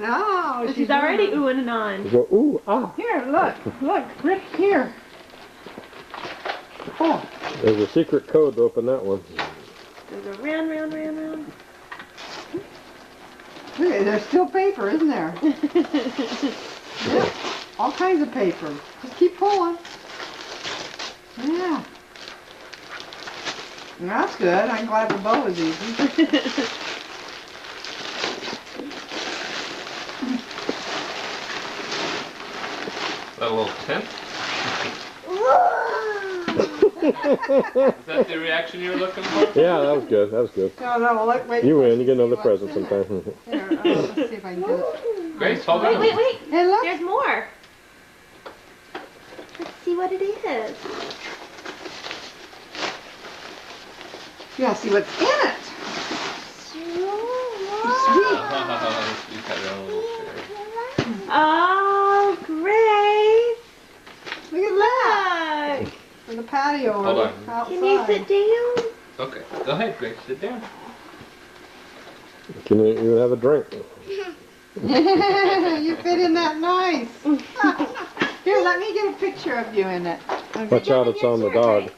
Oh, She's already oohing and on. Go, ooh, ah. Here, look, Rick, here. Oh, There's a secret code to open that one. Go round, round, round, round. look, there's still paper, isn't there? Yeah, all kinds of paper. Just keep pulling. Yeah. That's good. I'm glad the bow was easy. That little tent? Is that the reaction you were looking for? Yeah, that was good. That was good. No, well, wait. You win. You get another What's present in there? sometime. Here, let's see if I can get it. Grace, hold Wait, on. wait, wait. Hey, look. There's more. Let's see what it is. You gotta see what's in it. You got your own little chair. Oh, great. Look at that. Look. For the patio Hold on. outside. Can you sit down? Okay, go ahead, Grace, sit down. Can you even have a drink? You fit in that nice. Here, let me get a picture of you in it. Watch out, it's on the dog.